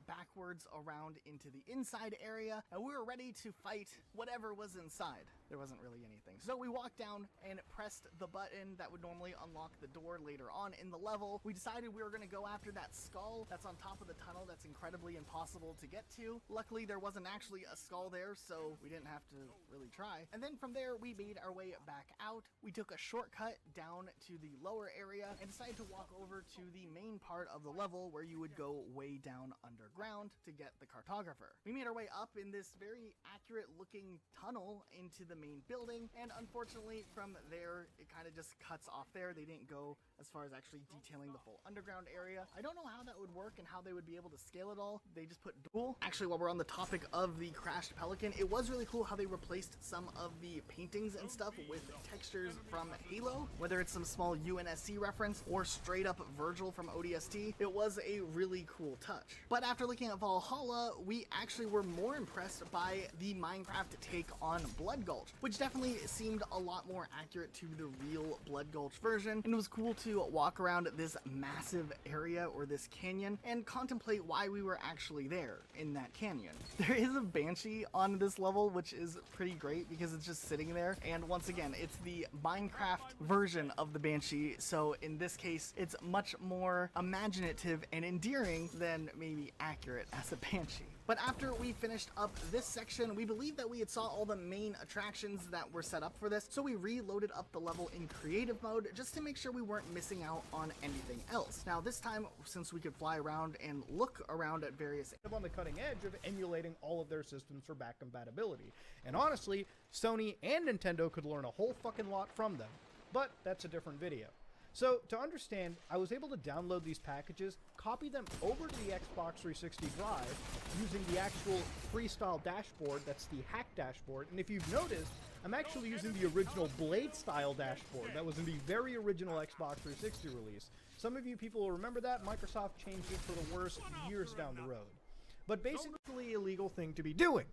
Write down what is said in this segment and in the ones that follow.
backwards around into the inside area, and we were ready to fight whatever was inside. There wasn't really anything. So we walked down and pressed the button that would normally unlock the door later on in the level. We decided we were going to go after that skull that's on top of the tunnel that's incredibly impossible to get to. Luckily, there wasn't actually a skull there, so we didn't have to really try. And then from there, we made our way back out. We took a shortcut down to the lower area and decided to walk over to the main part of the level where you would go way down underground to get the cartographer. We made our way up in this very accurate looking tunnel into the main building, and unfortunately from there it kind of just cuts off there. They didn't go as far as actually detailing the full underground area. I don't know how that would work and how they would be able to scale it all. They just put dual. Actually, while we're on the topic of the crashed Pelican, it was really cool how they replaced some of the paintings and stuff with textures from Halo, whether it's some small UNSC reference or straight up Virgil from ODST. It was a really cool touch. But after looking at Valhalla, we actually were more impressed by the Minecraft take on Blood Gulch, which definitely seemed a lot more accurate to the real Blood Gulch version, and it was cool to walk around this massive area or this canyon and contemplate why we were actually there in that canyon. There is a banshee on this level, which is pretty great because it's just sitting there, and once again, it's the Minecraft version of the banshee, so in this case it's much more imaginative and endearing than maybe accurate as a banshee. But after we finished up this section, we believed that we had saw all the main attractions that were set up for this, so we reloaded up the level in creative mode just to make sure we weren't missing out on anything else. Now this time, since we could fly around and look around at various on the cutting edge of emulating all of their systems for back compatibility. And honestly, Sony and Nintendo could learn a whole fucking lot from them. But that's a different video. So, to understand, I was able to download these packages, copy them over to the Xbox 360 Drive using the actual freestyle dashboard, that's the hack dashboard, and if you've noticed, I'm actually using the original Blade style dashboard that was in the very original Xbox 360 release. Some of you people will remember that. Microsoft changed it for the worse years down the road. But basically a legal thing to be doing.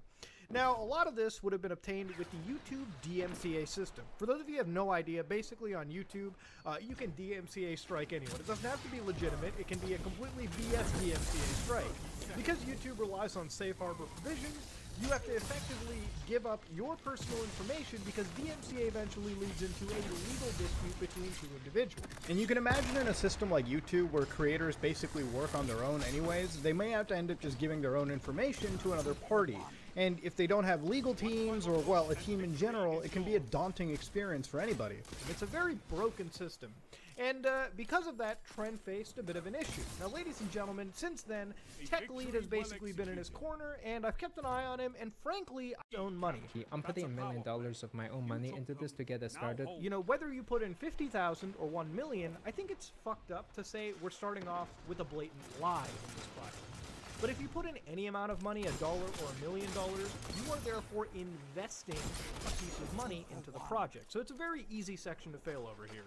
Now, a lot of this would have been obtained with the YouTube DMCA system. For those of you who have no idea, basically on YouTube, you can DMCA strike anyone. It doesn't have to be legitimate. It can be a completely BS DMCA strike. Because YouTube relies on safe harbor provisions, you have to effectively give up your personal information because DMCA eventually leads into a legal dispute between two individuals. And you can imagine in a system like YouTube where creators basically work on their own anyways, they may have to end up just giving their own information to another party. And if they don't have legal teams, or, well, a team in general, it can be a daunting experience for anybody. It's a very broken system. And because of that, Trent faced a bit of an issue. Now, ladies and gentlemen, since then, Tech Lead has basically been in his corner, and I've kept an eye on him, and frankly, I own money. I'm putting $1 million of my own money into this to get us started. You know, whether you put in 50,000 or 1 million, I think it's fucked up to say we're starting off with a blatant lie on this platform. But if you put in any amount of money, $1 or $1 million, you are therefore investing a piece of money into the project. So it's a very easy section to fail over here.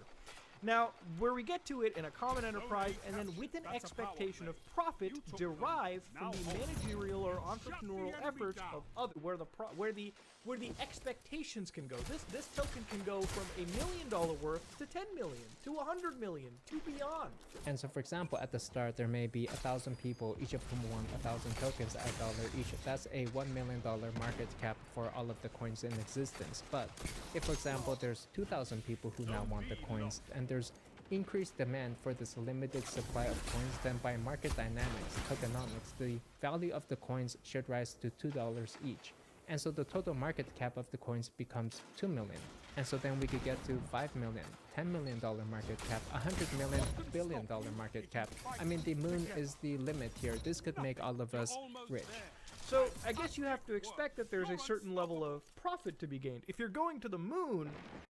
Now, where we get to it in a common enterprise, and then with an expectation of profit derived from the managerial or entrepreneurial efforts of others, where the expectations can go. This token can go from $1 million worth to 10 million, to 100 million, to beyond. And so, for example, at the start, there may be 1,000 people, each of whom want 1,000 tokens at $1 each. That's a $1 million market cap for all of the coins in existence. But if, for example, there's 2,000 people who now want the coins, and there's increased demand for this limited supply of coins, then by market dynamics, tokenomics, the value of the coins should rise to $2 each. And so the total market cap of the coins becomes 2 million. And so then we could get to 5 million, $10 million market cap, $100 million billion market cap. I mean, the moon is the limit here. This could make all of us rich. So I guess you have to expect that there's a certain level of profit to be gained. If you're going to the moon,